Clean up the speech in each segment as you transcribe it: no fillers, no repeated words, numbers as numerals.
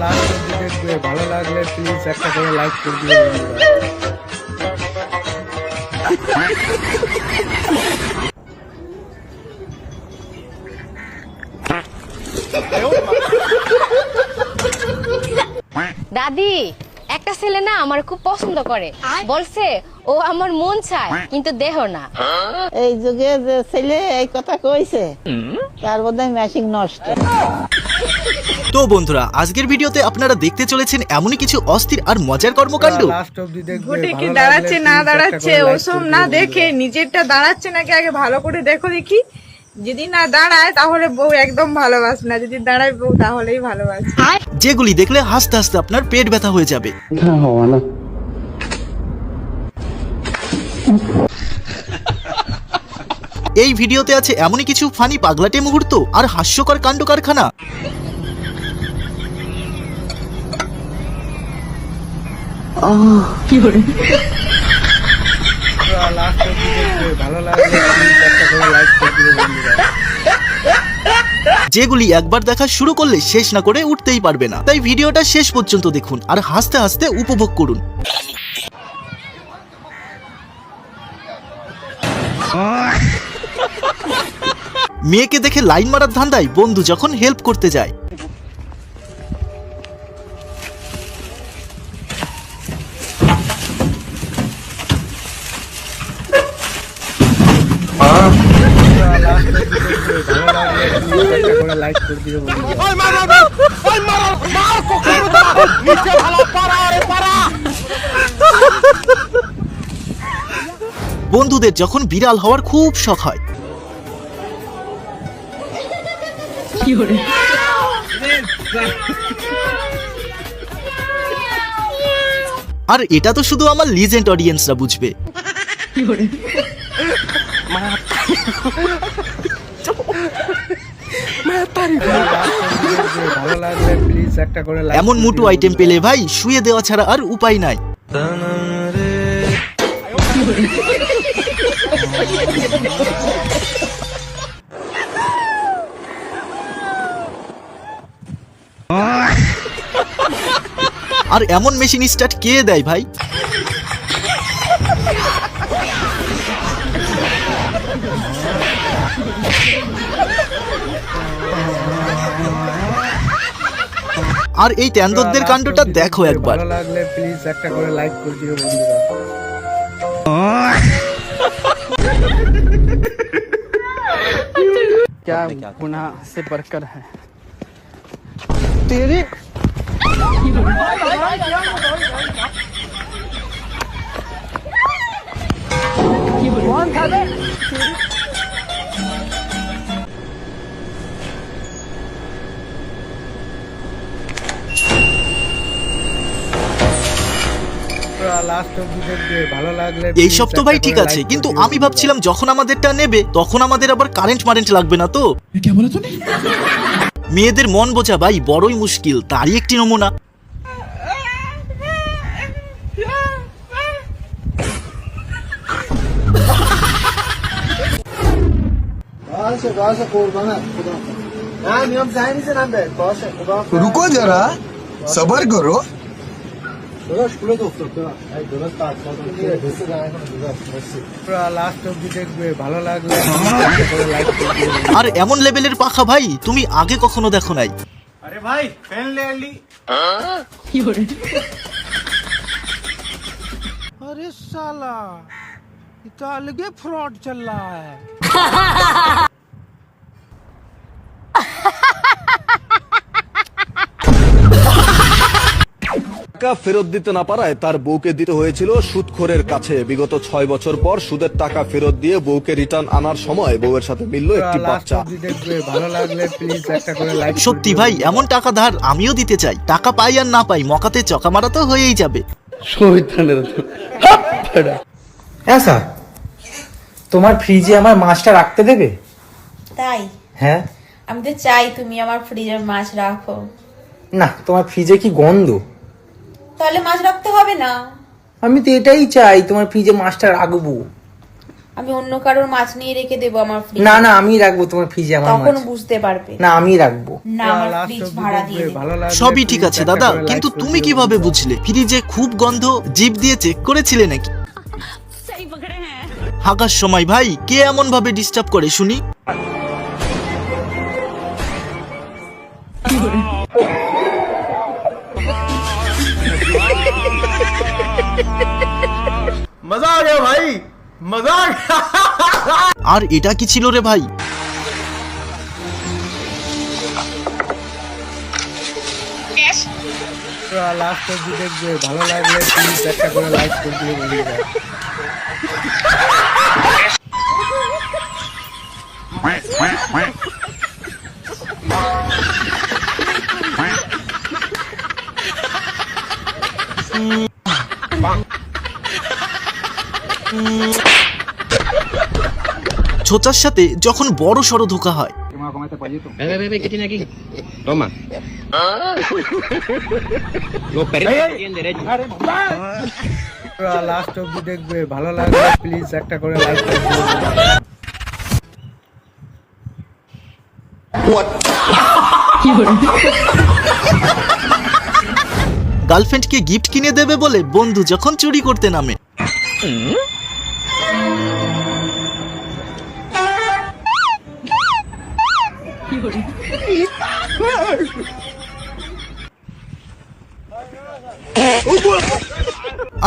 Last অবধি দেখবে, ভালো লাগলে প্লিজ একটা করে লাইক করে দিও বন্ধুরা। দাদি, একটা ছেলে না আমার খুব পছন্দ করে, বলছে ও আমার মন চায় কিন্তু দেহ না। এই যুগে যে ছেলে এই কথা কইছে তার বোধহয় ম্যাচিং নষ্ট। তো বন্ধুরা, আজকের ভিডিওতে আপনারা দেখতে চলেছেন এমনই কিছু অস্থির আর মজার কর্মকাণ্ড। ভোটে কি দাঁড়াচ্ছে না দাঁড়াচ্ছে ওসব না দেখে নিজেরটা দাঁড়াচ্ছে নাকি আগে ভালো করে দেখো দেখি। যদি না দাঁড়ায় তাহলে বউ একদম ভালোবাসে না, যদি দাঁড়ায় বউ তাহলেই ভালোবাসে। যেগুলি দেখলে হাসতে হাসতে আপনার পেট ব্যথা হয়ে যাবে। এই ভিডিওতে আছে এমনই কিছু ফানি পাগলাটে মুহূর্ত আর হাস্যকর কাণ্ড কারখানা। যেগুলি একবার দেখা শুরু করলে শেষ না করে উঠতেই পারবে না, তাই ভিডিওটা শেষ পর্যন্ত দেখুন আর হাসতে হাসতে উপভোগ করুন। মেয়েকে দেখে লাইন মারার ধান্দায় বন্ধু যখন হেল্প করতে যায়। বন্ধুদের যখন বিড়াল হওয়ার খুব শখ হয়। আর এটা তো শুধু আমার লিজেন্ড অডিয়েন্সরা বুঝবে। এমন মোটু আইটেম পেলে ভাই শুয়ে দেওয়া ছাড়া আর উপায় নাই। আর এমন মেশিন স্টার্ট কে দেয় ভাই? আর এই ট্যান্দরদের কাণ্ডটা দেখো একবার। ভালো লাগলে প্লিজ একটা করে লাইক করে দিও বন্ধুরা। क्या गुनाह से बढ़कर है तेरे। कौन था बे? এই সব তো ভাই ঠিক আছে, কিন্তু আমি ভাবছিলাম যখন আমাদেরটা নেবে তখন আমাদের আবার কারেন্ট মারেন্ট লাগবে না তো? মেয়েদের মন বোঝা ভাই বড়ই মুশকিল, তারই একটি নমুনা। रुको जरा सबर करो। আর এমন লেভেলের পাখা ভাই তুমি আগে কখনো দেখো নাই। আরে ভাই ফ্যান ले ली। अरे साला इतना अलगे फ्रॉड चल रहा है। টাকা ফেরত দিতে না পারায় তার বউকে দিতে হয়েছিল সুদখোরের কাছে। বিগত 6 বছর পর সুদের টাকা ফেরত দিয়ে বউকে রিটার্ন আনার সময় বউয়ের সাথে মিলল একটি বাচ্চা। সত্যি ভাই এমন টাকা ধার আমিও দিতে চাই, টাকা পাই আর না পাই মকাতে চকা মারা তো হয়েই যাবে। তোমার ফ্রিজে আমার মাছটা রাখতে দেবে? তাই? হ্যাঁ, আমি তো চাই তুমি আমার ফ্রিজের মাছ রাখো। না, তোমার ফ্রিজে কি গন্ধ। তাহলে মাছ রাখতে হবে না। আমি তো এটাই চাই, তোমার ফ্রিজে মাছটা রাখবো। আমি অন্য কারোর মাছ নিয়ে রেখে দেবো আমার ফ্রিজে। না না আমি রাখবো তোমার ফ্রিজে আমার তখন মাছ। বুঝতে পারবে। না আমি রাখবো। না আমার ফ্রিজ ভাড়া দিয়ে দেবো। ভালো লাগলে সবই ঠিক please আছে একটা দাদা, করে like কিন্তু করে তুমি দিও কিভাবে বন্ধুরা। বুঝলে ফ্রিজে খুব গন্ধ? জিভ দিয়ে চেক করেছিলে নাকি? হাঁকার সময় ভাই কে এমন ভাবে ডিস্টার্ব করে শুনি? मजा आ गया भाई मजा आ गया আর এটা কি ছিল রে ভাই? লাস্ট অব্দি দেখবে, ভালো লাগলে প্লিজ একটা করে লাইক করে দিও বন্ধুরা। ছোচার সাথে যখন বড় সড়ো ধোকা হয়, লাস্ট অব্দি দেখবে, ভালো লাগলে প্লিজ একটা করে লাইক করে দিও বন্ধুরা। গার্লফ্রেন্ডকে গিফট কিনে দেবে বলে বন্ধু যখন চুরি করতে নামে,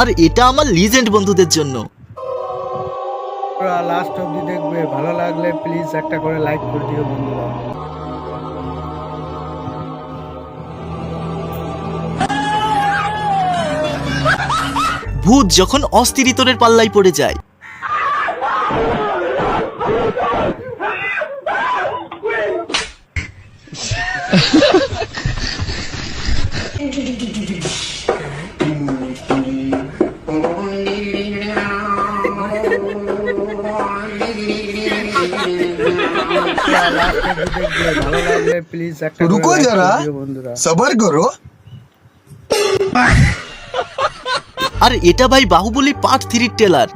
আর এটা আমার লিজেন্ড বন্ধুদের জন্য। লাস্ট অব্দি দেখবে, ভালো লাগলে প্লিজ একটা করে লাইক করে দিও বন্ধুরা। ভূত যখন অস্থিরিতরের পাল্লায় পড়ে যায়, লাস্ট অব্দি দেখবে, ভালো লাগলে প্লিজ একটা করে रुको like जरा করে দিও বন্ধুরা। सबर करो আর এটা ভাই বাহুবলী পার্ট 3 ট্রেলার।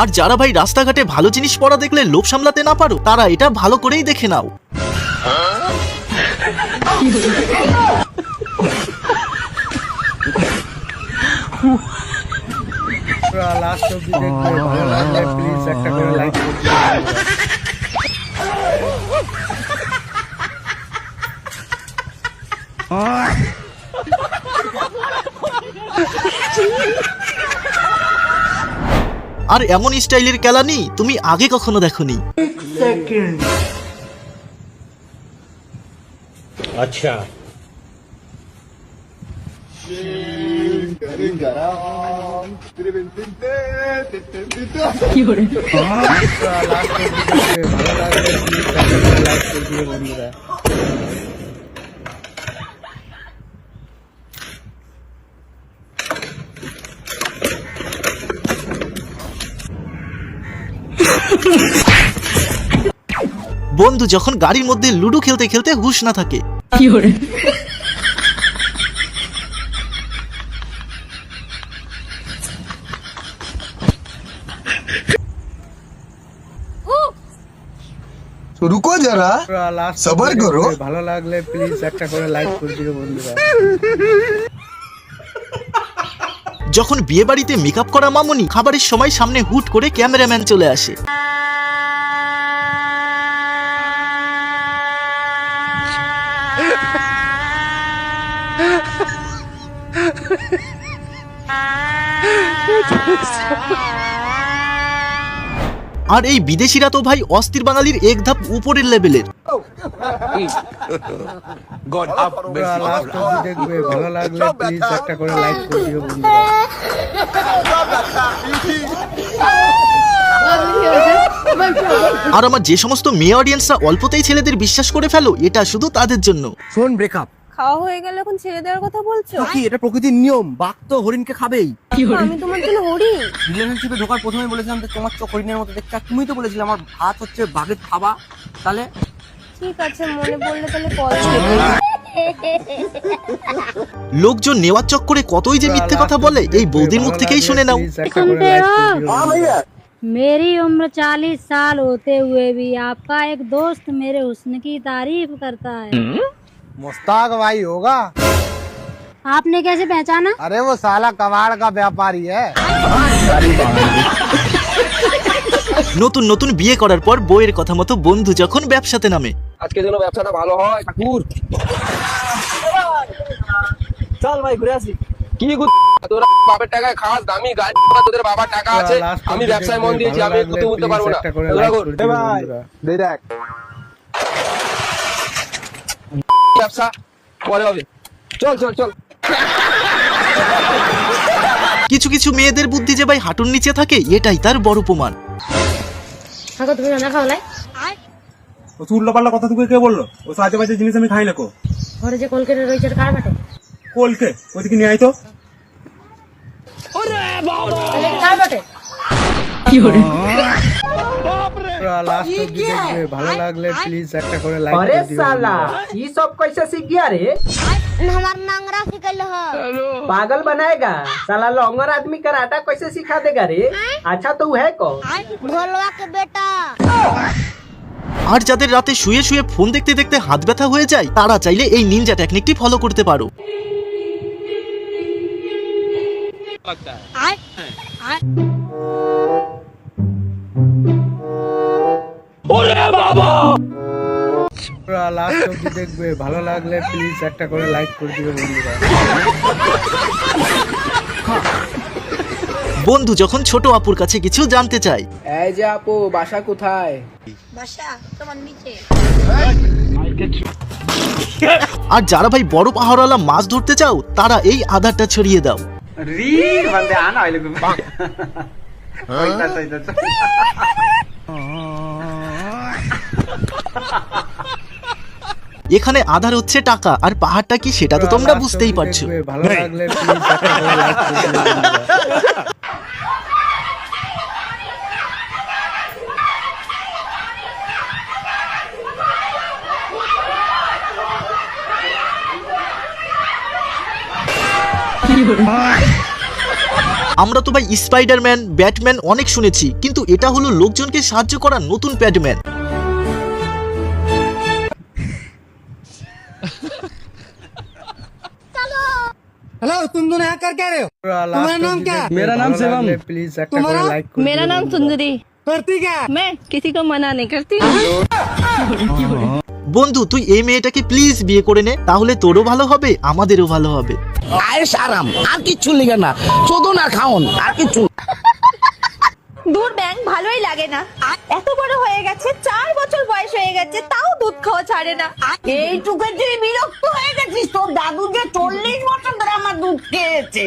আর যারা ভাই রাস্তাঘাটে ভালো জিনিস পড়া দেখলে লোভ সামলাতে না পারো, তারা এটা ভালো করেই দেখে নাও। লাস্ট অব্দি দেখবে, ভালো লাগলে প্লিজ একটা করে লাইক করে দিও বন্ধুরা। আর এমন স্টাইলের কেলানি তুমি আগে কখনো দেখোনি। লাস্ট অব্দি দেখবে, ভালো লাগলে প্লিজ একটা করে লাইক করে দিও বন্ধুরা। বন্ধু যখন গাড়ির মধ্যে লুডো খেলতে খেলতে হুঁশ না থাকে, रुको जरा লাস্ট सबर অব্দি करो দেখবে, ভালো লাগলে প্লিজ একটা করে লাইক করে দিও বন্ধুরা। যখন বিয়ে বাড়িতে মেকআপ করা মামুনি খাবারের সময় সামনে হুট করে ক্যামেরাম্যান চলে আসে, আর এই বিদেশিরা তো ভাই অস্থির বাঙালির এক ধাপ উপরের লেভেলের। লাস্ট অব্দি দেখবে, ভালো লাগলে প্লিজ একটা করে লাইক করে দিও বন্ধুরা। আর আমার যে সমস্ত মেয়ে অডিয়েন্সরা অল্পতেই ছেলেদের বিশ্বাস করে ফেলো, এটা শুধু তাদের জন্য। শোন ব্রেকআপ খাওয়া হয়ে গেল, এখন ছেড়ে দেওয়ার কথা বলছো? কি এটা প্রকৃতির নিয়ম, বাঘ তো হরিণকে খাবেই। আমি তোমার জন্য হরিণ? রিলেশনশিপে ঢোকার প্রথমে বলেছিলাম যে তোমার চোখ হরিণের মতো দেখতে, আর তুমি তো বলেছিলে আমার ভাত হচ্ছে বাঘের খাবা। তাহলে ঠিক আছে, মনে পড়লে তাহলে কল করবো। লোকজন নেওয়ার চক্করে কতই যে মিথ্যে কথা বলে এই বৌদির মুখ থেকেই শুনে নাও। मेरी उम्र 40 साल होते हुए भी आपका एक दोस्त मेरे हुस्न की तारीफ करता है। मुस्ताक भाई होगा। आपने कैसे पहचाना? अरे वो साला कबाड़ का व्यापारी है। নতুন নতুন বিয়ে করার পর বউয়ের কথা মতো বন্ধু যখন ব্যবসাতে নামে, আজকে যেন ব্যবসাটা ভালো হয় ঠাকুর। চল ভাই ঘুরে আসি। কি তোরা বাবার টাকায় খাস, দামি গাড়ি, তোদের বাবার টাকা আছে, আমি ব্যবসায় মন দিয়েছি, আমি করতে উঠতে পারবো না। ভাই দেখ ব্যবসা পরে হবে, চল চল চল। কিছু কিছু মেয়েদের বুদ্ধি যে ভাই হাঁটুর নিচে থাকে এটাই তার বড় প্রমাণ। ও উল্টো পাল্টা কথা তোকে কে বললো? ও সাজে বাজে জিনিস আমি খাই না কো। ঘরে যে কলকেটে রয়েছে কার বাটে? কলকে ওদিকে নিয়ে আয় তো। কার বাটে? लास्ट অবধি দেখবে, ভালো লাগলে প্লিজ একটা করে লাইক করে দিও। ये सब कैसे सीख गया रे? हमार नांगरा सिकल हो। पागल बनाएगा साला। लौंगर आदमी कराटा कैसे सिखा देगा रे? अच्छा तो है को भोलवा के बेटा। আর যাদের রাতে শুয়ে শুয়ে ফোন দেখতে দেখতে হাত ব্যথা হয়ে যায় তারা চাইলে এই নিনজা টেকনিকটি ফলো করতে পারো। লাস্ট অবধি দেখবে, ভালো লাগলে প্লিজ একটা করে লাইক করে দিও বন্ধুরা। বন্ধু যখন ছোট আপুর কাছে কিছু জানতে চায়, এই যে আপু বাসা কোথায়? বাসা তোমার নিচে। আর যারা ভাই বড় পাহাড়ওয়ালা মাছ ধরতে চাও তারা এই আধারটা ছড়িয়ে দাও। এখানে আধার হচ্ছে টাকা আর পাহাড়টা কি সেটা তো তোমরা বুঝতেই পারছো। ভালো লাগলে প্লিজ একটা করে লাইক করে দিও বন্ধুরা। আমরা তো ভাই স্পাইডারম্যান, ব্যাটম্যান অনেক শুনেছি, কিন্তু এটা হলো লোকজনকে সাহায্য করার নতুন প্যাডম্যান। हेलो तुम दोनों यहाँ कर क्या रहे हो? तुम्हारा नाम क्या? मेरा नाम शिवम। प्लीज একটা করে লাইক করে मेरा नाम सुंदरी। करती क्या? मैं किसी को मना नहीं करती। বন্ধু তুই এই মেয়েটাকে প্লিজ বিয়ে করে নে, তাহলে তোরও ভালো হবে আমাদেরও ভালো হবে। আয়েশ আরাম আর কিচ্ছু লিগে না, শুধু না খাওন আর কিচ্ছু। দুধ ব্যাং ভালোই লাগে না, এত বড় হয়ে গেছে, 4 বছর বয়স হয়ে গেছে, তাও দুধ খাওয়া ছাড়ে না। এইটুকু তুই বিরক্ত হয়ে গেছিস? তোর দাদু যে 40 বছর ধরে আমার দুধ খেয়েছে।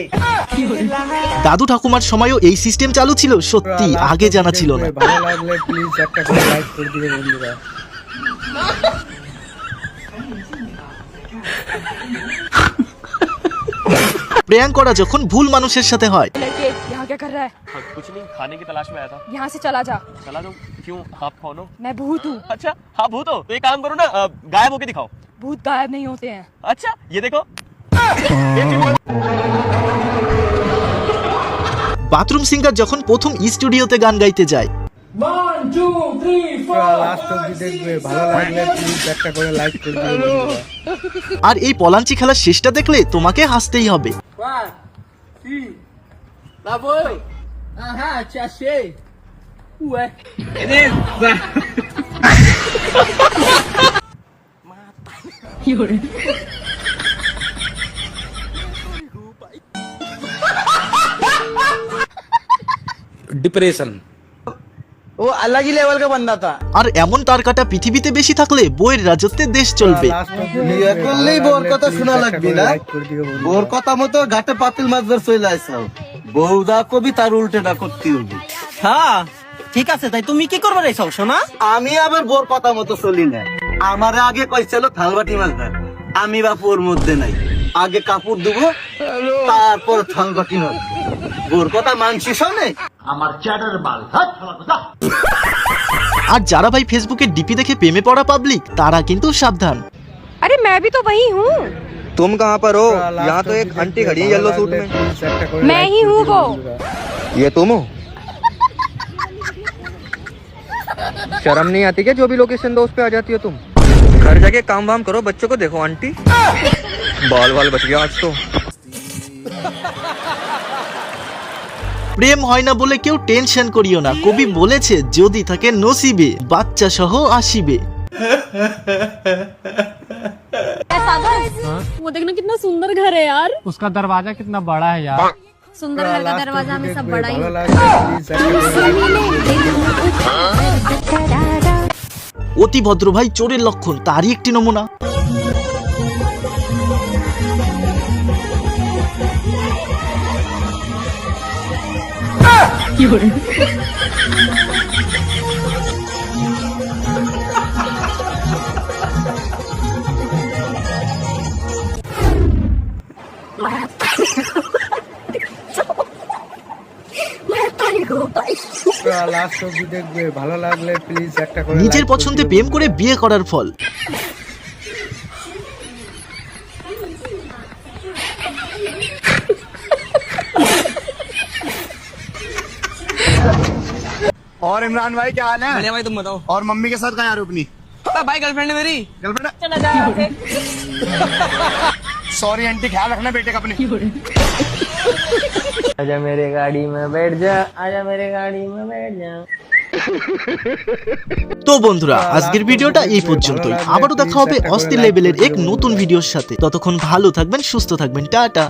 দাদু ঠাকুমার সময়ও এই সিস্টেম চালু ছিল, সত্যি আগে জানা ছিল না। ভালো লাগলে প্লিজ একটা করে লাইক করে দিও বন্ধুরা। প্র্যাঙ্ক করা যখন ভুল মানুষের সাথে হয়। यहाँ क्या कर रहा है? कुछ नहीं, खाने की तलाश में आया था। यहाँ से चला जा। चला दो। क्यों, आप कौन हो? मैं भूत हूँ। अच्छा हाँ भूत हो, तो एक काम करो ना, गायब होके दिखाओ। भूत गायब नहीं होते हैं। अच्छा ये देखो। বাথরুম সিঙ্গার যখন প্রথম স্টুডিওতে গান গাইতে যায়, লাস্ট অবধি দেখবে, ভালো লাগলে প্লিজ একটা করে লাইক করে দিও বন্ধুরা। আর এই পলাঞ্চি খেলার শেষটা দেখলে তোমাকে হাসতেই হবে। डिप्रेशन वो अलग ही लेवल का बंदा था। আর এমন তার কাটা পৃথিবীতে বেশি থাকলে বইয়ের রাজত্বে দেশ চলবে। লাস্ট অবধি বিয়ে করলেই বোর কথা শোনা লাগবে না? লাইক করে দিও বন্ধুরা। বোর কথা মতো ঘাটে পাতিল মাছ ধর চলে আইসাও, বউদা কবি তার উল্টেটা করতে হবে। হ্যাঁ ঠিক আছে, তাই তুমি কি করবে রে সব শোনা? আমি আবার বোর কথা মতো চলি না। আমার আগে কইছিল থালবাটি মাছ ধর, আমি বাপু ওর মধ্যে নাই। আগে কাপড় দেবো তারপর থালবাটি মাছ। বোর কথা মানছি শোনে আমার চ্যাটার বাল। আর যারা ভাই ফেসবুকে ডিপি দেখে প্রেমে পড়া পাবলিক তারা কিন্তু সাবধান। अरे मैं भी तो वही हूँ, तुम कहाँ पर हो? यहाँ तो एक आंटी खड़ी है येलो सूट में। मैं ही हूँ वो। ये तुम हो? शर्म नहीं आती क्या? जो भी लोकेशन दो उस पे आ जाती हो तुम। घर जाके काम वाम करो, बच्चों को देखो। आंटी बाल बाल बच गया आज तो। প্রেম হয় না বলে কেউ টেনশন করিও না, কবি বলেছে যদি থাকে নসিবে বাচ্চা সহ আসিবে। वो देखना कितना सुंदर घर है यार। उसका दरवाजा कितना बड़ा है यार। सुंदर घर का दरवाजा में सब बड़ा ही অতি ভদ্র ভাই চোরের লক্ষণ, তারই একটি নমুনা। লাস্ট অবধি দেখবে, ভালো লাগলে প্লিজ একটা করে নিজের পছন্দে প্রেম করে বিয়ে করার ফল। और इमरान भाई क्या हाल है? बढ़िया भाई, तुम बताओ। और मम्मी के साथ कहाँ यार अपनी? भाई गर्लफ्रेंड है मेरी। गर्लफ्रेंड? चला जाए। सॉरी आंटी, ख्याल रखना बेटे का अपने। आजा मेरे गाड़ी में बैठ जा, आजा मेरे गाड़ी में बैठ जा। তো বন্ধুরা আজকের ভিডিওটা এই পর্যন্তই, আবারও দেখা হবে অস্থির লেভেলের এক নতুন ভিডিওর সাথে। ততক্ষণ ভালো থাকবেন, সুস্থ থাকবেন, টাটা।